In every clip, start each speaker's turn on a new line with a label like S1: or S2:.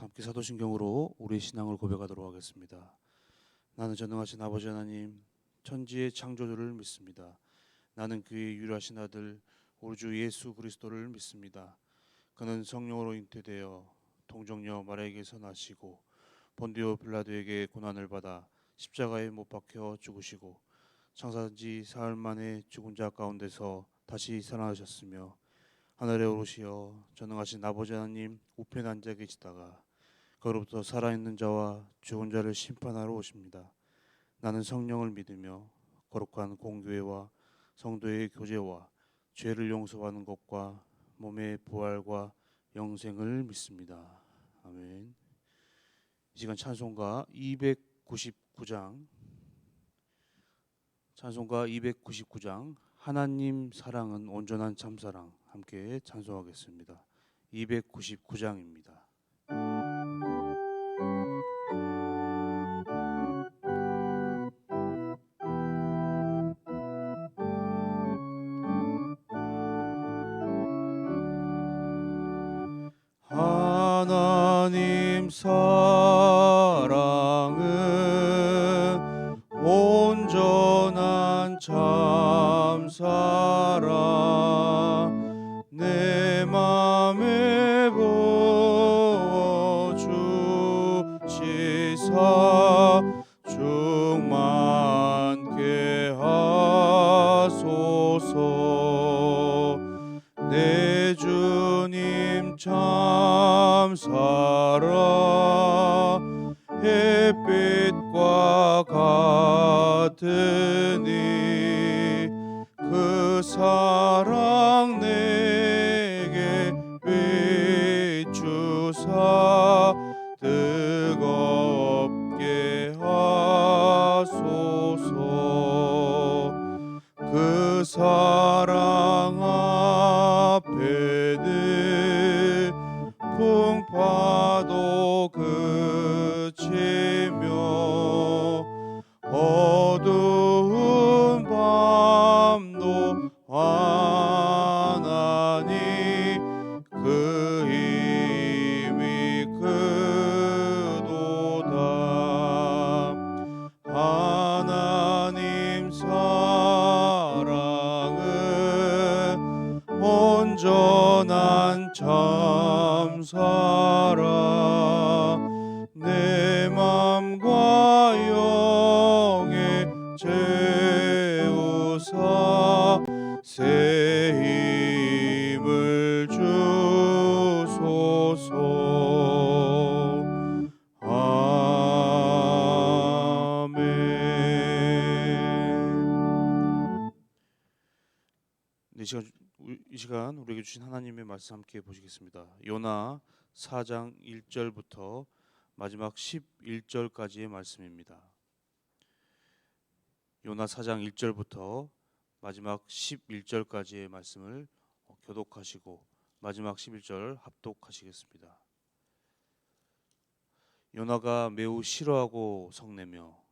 S1: 함께 사도신경으로 우리 신앙을 고백하도록 하겠습니다. 나는 전능하신 아버지 하나님, 천지의 창조주를 믿습니다. 나는 그의 유일하신 아들 우리 주 예수 그리스도를 믿습니다. 그는 성령으로 잉태되어 동정녀 마리아에게서 나시고 본디오 빌라도에게 고난을 받아 십자가에 못 박혀 죽으시고 창사지 사흘 만에 죽은 자 가운데서 다시 살아나셨으며 하늘에 오르시어 전능하신 아버지 하나님 우편에 앉아 계시다가 거로부터 살아있는 자와 죽은 자를 심판하러 오십니다. 나는 성령을 믿으며 거룩한 공교회와 성도의 교제와 죄를 용서받는 것과 몸의 부활과 영생을 믿습니다. 아멘. 이 시간 찬송가 299장 하나님 사랑은 온전한 참사랑 함께 찬송하겠습니다. 299장입니다. 하나님 사랑은 온전한 참사랑 내 맘에 부어주시사 충만케 하소서. 내 주님 참사랑 햇빛과 같으니 그 사랑 내게 비추사 뜨겁게 하소서. 그 사랑 앞에는 풍파도 그치며 어두운 밤도 환하니 그 힘이 크도다. 하나님 사랑은 온전한 참사랑 내 맘과 영에 채우사 새 힘을 주소서. 아멘. 이 시간 우리에게 주신 하나님의 말씀 함께 보시겠습니다. 요나 4장 1절부터 마지막 11절까지의 말씀입니다. 요나 4장 1절부터 마지막 11절까지의 말씀을 교독하시고 마지막 11절 합독하시겠습니다. 요나가 매우 싫어하고 성내며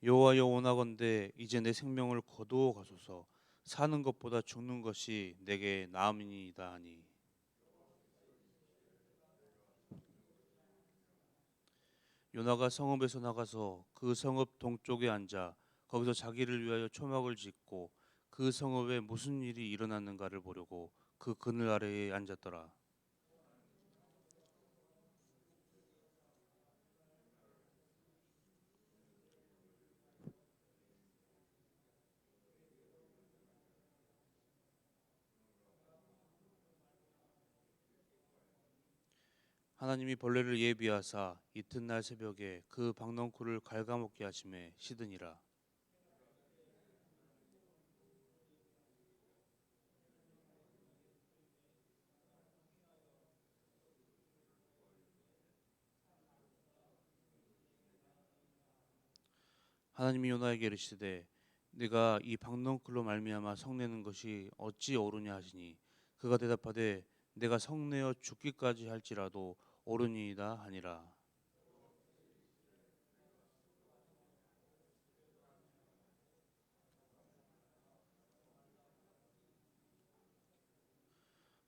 S1: 여호와여 원하건대 이제 내 생명을 거두어 가소서. 사는 것보다 죽는 것이 내게 나음이니이다 하니 요나가 성읍에서 나가서 그 성읍 동쪽에 앉아 거기서 자기를 위하여 초막을 짓고 그 성읍에 무슨 일이 일어났는가를 보려고 그 그늘 아래에 앉았더라. 하나님이 벌레를 예비하사 이튿날 새벽에 그 박넝쿨을 갉아먹게 하심에 시드니라. 하나님이 요나에게 이르시되 내가 이 박넝쿨로 말미암아 성내는 것이 어찌 옳으냐 하시니 그가 대답하되 내가 성내어 죽기까지 할지라도 옳으니이다 하니라.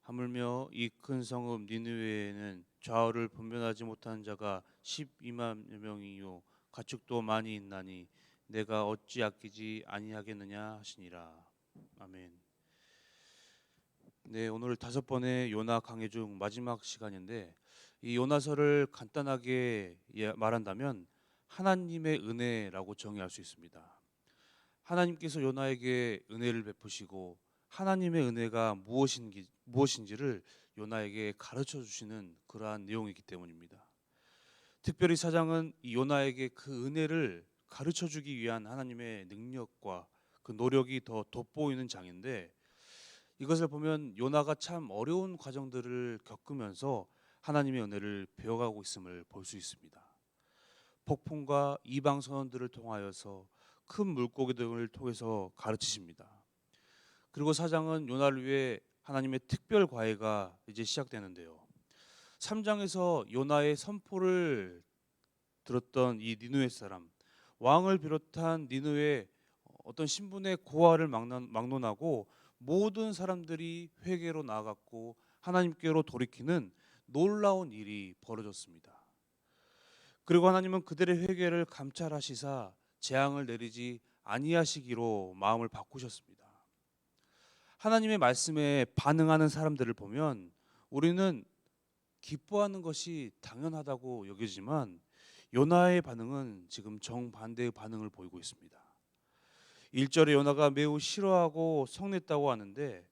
S1: 하물며 이 큰 성읍 니느웨에는 좌우를 분별하지 못한 자가 12만 명이요 가축도 많이 있나니 내가 어찌 아끼지 아니하겠느냐 하시니라. 아멘. 네, 오늘 5번의 요나 강해 중 마지막 시간인데 이 요나서를 간단하게 말한다면 하나님의 은혜라고 정의할 수 있습니다. 하나님께서 요나에게 은혜를 베푸시고 하나님의 은혜가 무엇인지를 요나에게 가르쳐 주시는 그러한 내용이기 때문입니다. 특별히 사장은 이 요나에게 그 은혜를 가르쳐 주기 위한 하나님의 능력과 그 노력이 더 돋보이는 장인데 이것을 보면 요나가 참 어려운 과정들을 겪으면서 하나님의 은혜를 배워가고 있음을 볼 수 있습니다. 폭풍과 이방 선원들을 통하여서 큰 물고기 등을 통해서 가르치십니다. 그리고 사장은 요나를 위해 하나님의 특별 과외가 이제 시작되는데요. 3장에서 요나의 선포를 들었던 이 니느웨 사람, 왕을 비롯한 니느웨 어떤 신분의 고하를 막론하고 모든 사람들이 회개로 나아갔고 하나님께로 돌이키는 놀라운 일이 벌어졌습니다. 그리고 하나님은 그들의 회개를 감찰하시사 재앙을 내리지 아니하시기로 마음을 바꾸셨습니다. 하나님의 말씀에 반응하는 사람들을 보면 우리는 기뻐하는 것이 당연하다고 여기지만 요나의 반응은 지금 정반대의 반응을 보이고 있습니다. 1절에 요나가 매우 싫어하고 성냈다고 하는데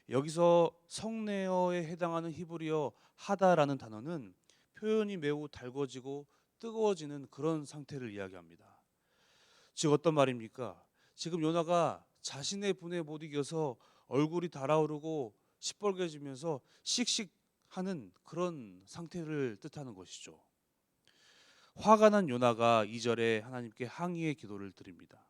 S1: 여기서 성내어에 해당하는 히브리어 하다라는 단어는 표현이 매우 달궈지고 뜨거워지는 그런 상태를 이야기합니다. 즉 어떤 말입니까? 지금 요나가 자신의 분에 못 이겨서 얼굴이 달아오르고 시뻘개지면서 씩씩하는 그런 상태를 뜻하는 것이죠. 화가 난 요나가 2절에 하나님께 항의의 기도를 드립니다.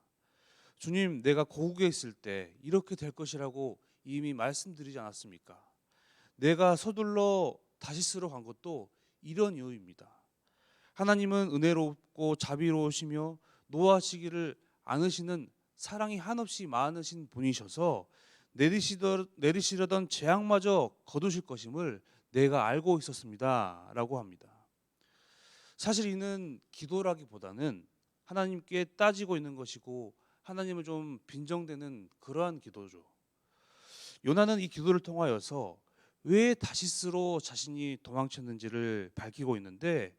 S1: 주님, 내가 고국에 있을 때 이렇게 될 것이라고 이미 말씀드리지 않았습니까? 내가 서둘러 다시스로 간 것도 이런 이유입니다. 하나님은 은혜롭고 자비로우시며 노하시기를 않으시는 사랑이 한없이 많으신 분이셔서 내리시려던 재앙마저 거두실 것임을 내가 알고 있었습니다 라고 합니다. 사실 이는 기도라기보다는 하나님께 따지고 있는 것이고 하나님을 좀 빈정대는 그러한 기도죠. 요나는 이 기도를 통하여서 왜 다시스로 자신이 도망쳤는지를 밝히고 있는데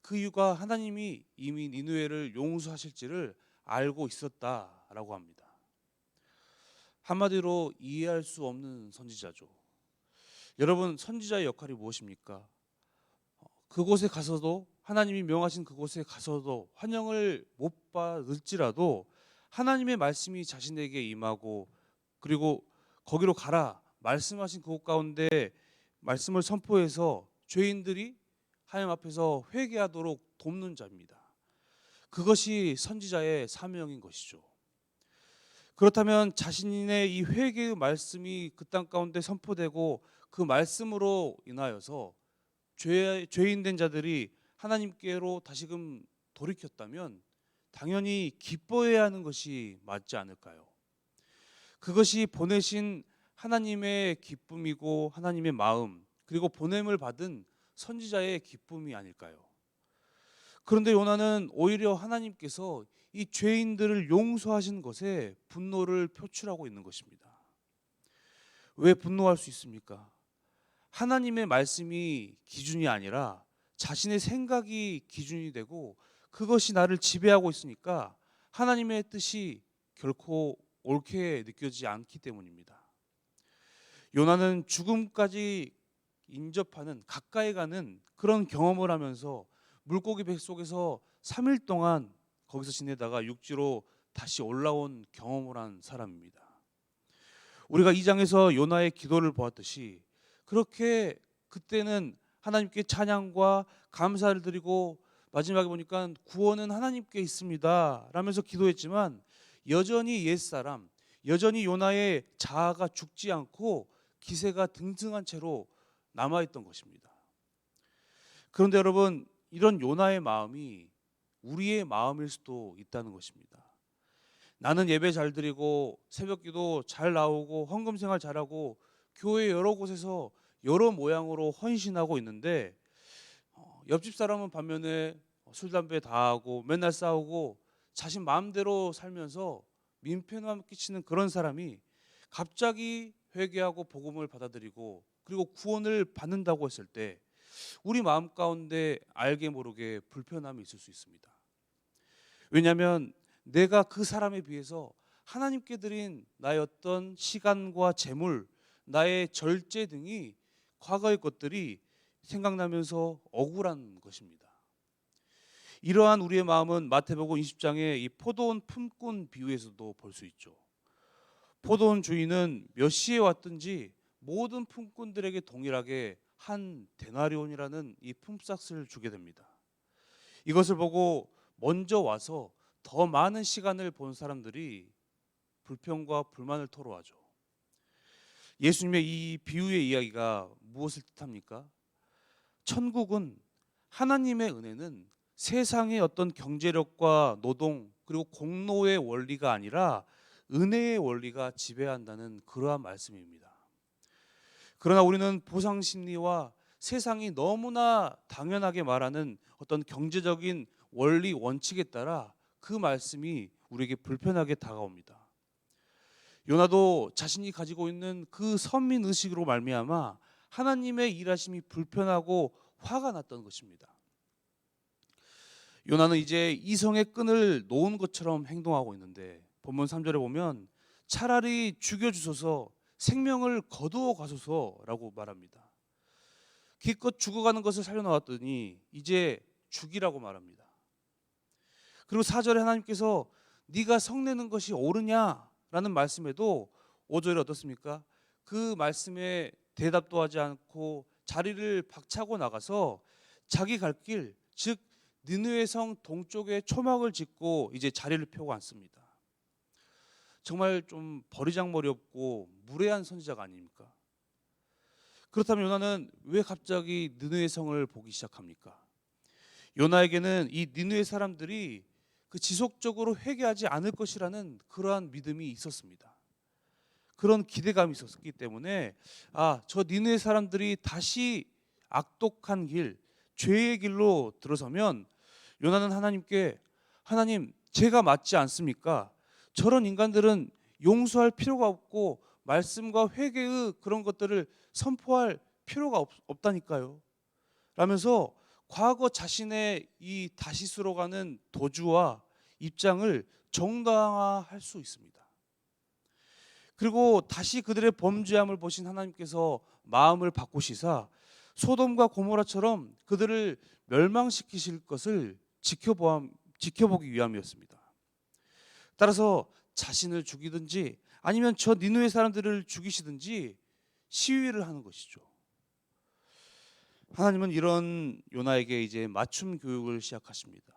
S1: 그 이유가 하나님이 이미 니느웨를 용서하실지를 알고 있었다라고 합니다. 한마디로 이해할 수 없는 선지자죠. 여러분, 선지자의 역할이 무엇입니까? 그곳에 가서도 하나님이 명하신 그곳에 가서도 환영을 못 받을지라도 하나님의 말씀이 자신에게 임하고 그리고 거기로 가라 말씀하신 그곳 가운데 말씀을 선포해서 죄인들이 하나님 앞에서 회개하도록 돕는 자입니다. 그것이 선지자의 사명인 것이죠. 그렇다면 자신의 이 회개의 말씀이 그 땅 가운데 선포되고 그 말씀으로 인하여서 죄인 된 자들이 하나님께로 다시금 돌이켰다면 당연히 기뻐해야 하는 것이 맞지 않을까요? 그것이 보내신 하나님의 기쁨이고 하나님의 마음 그리고 보냄을 받은 선지자의 기쁨이 아닐까요? 그런데 요나는 오히려 하나님께서 이 죄인들을 용서하신 것에 분노를 표출하고 있는 것입니다. 왜 분노할 수 있습니까? 하나님의 말씀이 기준이 아니라 자신의 생각이 기준이 되고 그것이 나를 지배하고 있으니까 하나님의 뜻이 결코 옳게 느껴지지 않기 때문입니다. 요나는 죽음까지 인접하는 가까이 가는 그런 경험을 하면서 물고기 배 속에서 3일 동안 거기서 지내다가 육지로 다시 올라온 경험을 한 사람입니다. 우리가 2장에서 요나의 기도를 보았듯이 그렇게 그때는 하나님께 찬양과 감사를 드리고 마지막에 보니까 구원은 하나님께 있습니다 라면서 기도했지만 여전히 옛사람, 여전히 요나의 자아가 죽지 않고 기세가 등등한 채로 남아있던 것입니다. 그런데 여러분, 이런 요나의 마음이 우리의 마음일 수도 있다는 것입니다. 나는 예배 잘 드리고 새벽기도 잘 나오고 헌금 생활 잘하고 교회 여러 곳에서 여러 모양으로 헌신하고 있는데 옆집 사람은 반면에 술 담배 다 하고 맨날 싸우고 자신 마음대로 살면서 민폐만 끼치는 그런 사람이 갑자기 회개하고 복음을 받아들이고 그리고 구원을 받는다고 했을 때 우리 마음 가운데 알게 모르게 불편함이 있을 수 있습니다. 왜냐하면 내가 그 사람에 비해서 하나님께 드린 나의 어떤 시간과 재물, 나의 절제 등이 과거의 것들이 생각나면서 억울한 것입니다. 이러한 우리의 마음은 마태복음 20장의 이 포도원 품꾼 비유에서도 볼 수 있죠. 포도원 주인은 몇 시에 왔든지 모든 품꾼들에게 동일하게 한 데나리온이라는 이 품삯을 주게 됩니다. 이것을 보고 먼저 와서 더 많은 시간을 본 사람들이 불평과 불만을 토로하죠. 예수님의 이 비유의 이야기가 무엇을 뜻합니까? 천국은 하나님의 은혜는 세상의 어떤 경제력과 노동 그리고 공로의 원리가 아니라 은혜의 원리가 지배한다는 그러한 말씀입니다. 그러나 우리는 보상 심리와 세상이 너무나 당연하게 말하는 어떤 경제적인 원리 원칙에 따라 그 말씀이 우리에게 불편하게 다가옵니다. 요나도 자신이 가지고 있는 그 선민 의식으로 말미암아 하나님의 일하심이 불편하고 화가 났던 것입니다. 요나는 이제 이성의 끈을 놓은 것처럼 행동하고 있는데 본문 3절에 보면 차라리 죽여주소서 생명을 거두어 가소서라고 말합니다. 기껏 죽어가는 것을 살려놓았더니 이제 죽이라고 말합니다. 그리고 4절에 하나님께서 네가 성내는 것이 옳으냐라는 말씀에도 5절에 어떻습니까? 그 말씀에 대답도 하지 않고 자리를 박차고 나가서 자기 갈 길, 즉 니느웨 성 동쪽에 초막을 짓고 이제 자리를 펴고 앉습니다. 정말 좀 버리장머리 없고 무례한 선지자가 아닙니까? 그렇다면 요나는 왜 갑자기 니느웨 성을 보기 시작합니까? 요나에게는 이 니느웨 사람들이 그 지속적으로 회개하지 않을 것이라는 그러한 믿음이 있었습니다. 그런 기대감이 있었기 때문에 저 니느웨 사람들이 다시 악독한 길, 죄의 길로 들어서면 요나는 하나님께 하나님 제가 맞지 않습니까? 저런 인간들은 용서할 필요가 없고 말씀과 회개의 그런 것들을 선포할 필요가 없다니까요. 라면서 과거 자신의 이 다시스로 가는 도주와 입장을 정당화할 수 있습니다. 그리고 다시 그들의 범죄함을 보신 하나님께서 마음을 바꾸시사 소돔과 고모라처럼 그들을 멸망시키실 것을 지켜보기 위함이었습니다. 따라서 자신을 죽이든지 아니면 저 니느웨 사람들을 죽이시든지 시위를 하는 것이죠. 하나님은 이런 요나에게 이제 맞춤 교육을 시작하십니다.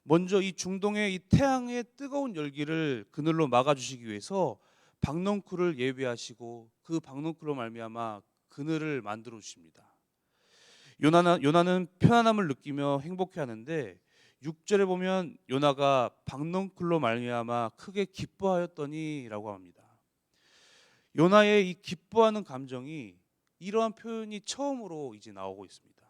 S1: 먼저 이 중동의 이 태양의 뜨거운 열기를 그늘로 막아주시기 위해서 박넝쿨을 예비하시고 그 박넝쿨로 말미암아 그늘을 만들어 주십니다. 요나는 편안함을 느끼며 행복해하는데 6절에 보면 요나가 박넝쿨로 말미암아 크게 기뻐하였더니라고 합니다. 요나의 이 기뻐하는 감정이 이러한 표현이 처음으로 이제 나오고 있습니다.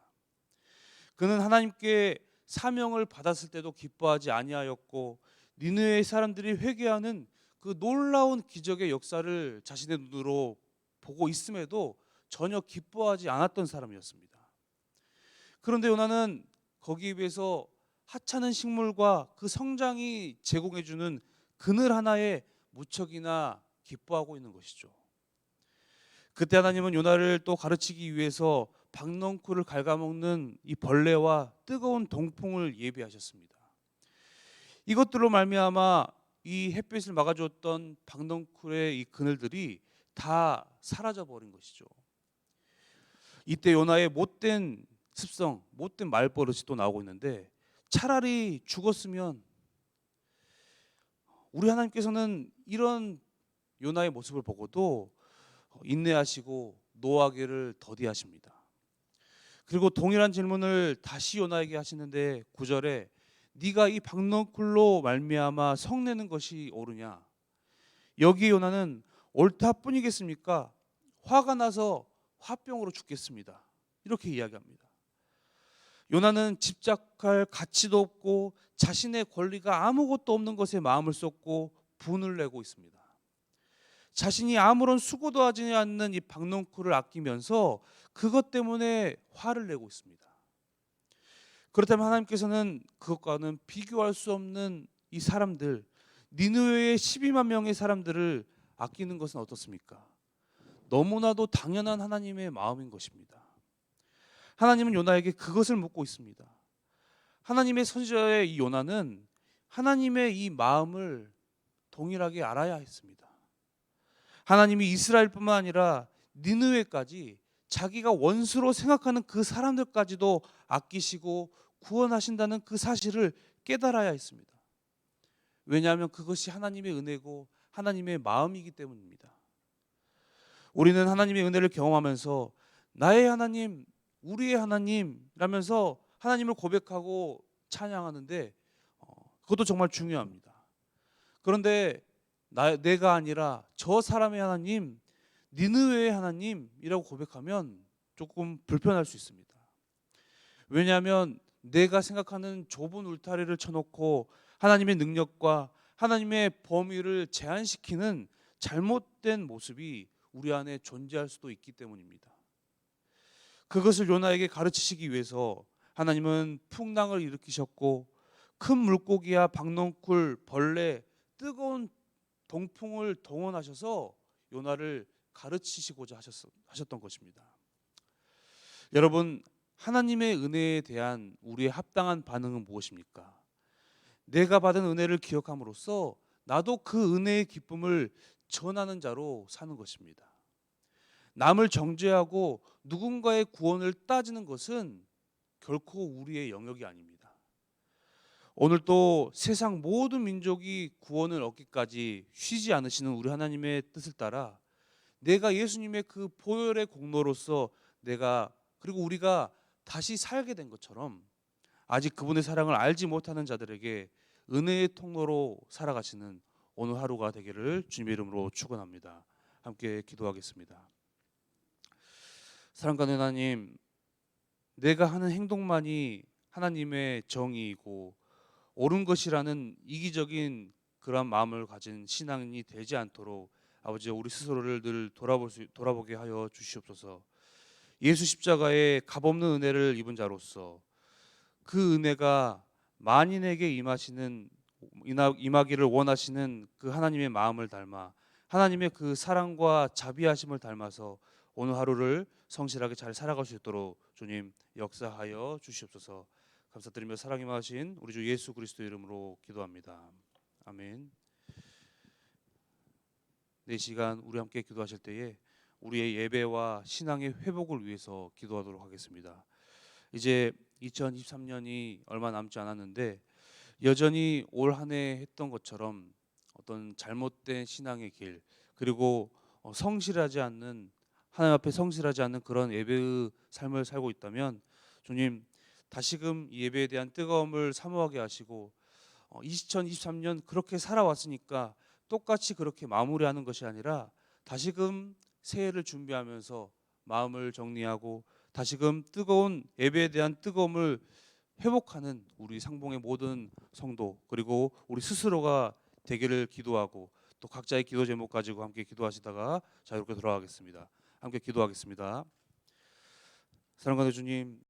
S1: 그는 하나님께 사명을 받았을 때도 기뻐하지 아니하였고 니느웨 사람들이 회개하는 그 놀라운 기적의 역사를 자신의 눈으로 보고 있음에도 전혀 기뻐하지 않았던 사람이었습니다. 그런데 요나는 거기에 비해서 하찮은 식물과 그 성장이 제공해주는 그늘 하나에 무척이나 기뻐하고 있는 것이죠. 그때 하나님은 요나를 또 가르치기 위해서 박넝쿨을 갉아먹는 이 벌레와 뜨거운 동풍을 예비하셨습니다. 이것들로 말미암아 이 햇빛을 막아주었던 박넝쿨의 이 그늘들이 다 사라져 버린 것이죠. 이때 요나의 못된 습성, 못된 말버릇이 또 나오고 있는데 차라리 죽었으면 우리 하나님께서는 이런 요나의 모습을 보고도 인내하시고 노하기를 더디하십니다. 그리고 동일한 질문을 다시 요나에게 하시는데 9절에 네가 이 박너쿨로 말미암아 성내는 것이 옳으냐? 여기 요나는 옳다뿐이겠습니까? 화가 나서 화병으로 죽겠습니다. 이렇게 이야기합니다. 요나는 집착할 가치도 없고 자신의 권리가 아무것도 없는 것에 마음을 쏟고 분을 내고 있습니다. 자신이 아무런 수고도 하지 않는 이 박농쿨을 아끼면서 그것 때문에 화를 내고 있습니다. 그렇다면 하나님께서는 그것과는 비교할 수 없는 이 사람들, 니느웨의 12만 명의 사람들을 아끼는 것은 어떻습니까? 너무나도 당연한 하나님의 마음인 것입니다. 하나님은 요나에게 그것을 묻고 있습니다. 하나님의 선지자의 이 요나는 하나님의 이 마음을 동일하게 알아야 했습니다. 하나님이 이스라엘뿐만 아니라 니느웨까지 자기가 원수로 생각하는 그 사람들까지도 아끼시고 구원하신다는 그 사실을 깨달아야 했습니다. 왜냐하면 그것이 하나님의 은혜고 하나님의 마음이기 때문입니다. 우리는 하나님의 은혜를 경험하면서 나의 하나님, 우리의 하나님이라면서 하나님을 고백하고 찬양하는데 그것도 정말 중요합니다. 그런데 내가 아니라 저 사람의 하나님, 니느웨의 하나님이라고 고백하면 조금 불편할 수 있습니다. 왜냐하면 내가 생각하는 좁은 울타리를 쳐놓고 하나님의 능력과 하나님의 범위를 제한시키는 잘못된 모습이 우리 안에 존재할 수도 있기 때문입니다. 그것을 요나에게 가르치시기 위해서 하나님은 풍랑을 일으키셨고 큰 물고기와 박넝쿨, 벌레, 뜨거운 동풍을 동원하셔서 요나를 가르치시고자 하셨던 것입니다. 여러분, 하나님의 은혜에 대한 우리의 합당한 반응은 무엇입니까? 내가 받은 은혜를 기억함으로써 나도 그 은혜의 기쁨을 전하는 자로 사는 것입니다. 남을 정죄하고 누군가의 구원을 따지는 것은 결코 우리의 영역이 아닙니다. 오늘 또 세상 모든 민족이 구원을 얻기까지 쉬지 않으시는 우리 하나님의 뜻을 따라 내가 예수님의 그 보혈의 공로로서 그리고 우리가 다시 살게 된 것처럼 아직 그분의 사랑을 알지 못하는 자들에게 은혜의 통로로 살아가시는 오늘 하루가 되기를 주님의 이름으로 축원합니다. 함께 기도하겠습니다. 사랑하는 하나님, 내가 하는 행동만이 하나님의 정의이고 옳은 것이라는 이기적인 그런 마음을 가진 신앙이 되지 않도록 아버지 우리 스스로를 늘 돌아보게 하여 주시옵소서. 예수 십자가의 값없는 은혜를 입은 자로서 그 은혜가 만인에게 임하기를 원하시는 그 하나님의 마음을 닮아 하나님의 그 사랑과 자비하심을 닮아서 오늘 하루를 성실하게 잘 살아갈 수 있도록 주님 역사하여 주시옵소서. 감사드리며 사랑이 많으신 우리 주 예수 그리스도 이름으로 기도합니다. 아멘. 이 시간 우리 함께 기도하실 때에 우리의 예배와 신앙의 회복을 위해서 기도하도록 하겠습니다. 이제 2023년이 얼마 남지 않았는데 여전히 올 한 해 했던 것처럼 어떤 잘못된 신앙의 길 그리고 성실하지 않는 하나님 앞에 성실하지 않는 그런 예배의 삶을 살고 있다면 주님 다시금 이 예배에 대한 뜨거움을 사모하게 하시고 2023년 그렇게 살아왔으니까 똑같이 그렇게 마무리하는 것이 아니라 다시금 새해를 준비하면서 마음을 정리하고 다시금 뜨거운 예배에 대한 뜨거움을 회복하는 우리 상봉의 모든 성도 그리고 우리 스스로가 되기를 기도하고 또 각자의 기도 제목 가지고 함께 기도하시다가 자유롭게 돌아가겠습니다. 함께 기도하겠습니다. 사랑하는 주님,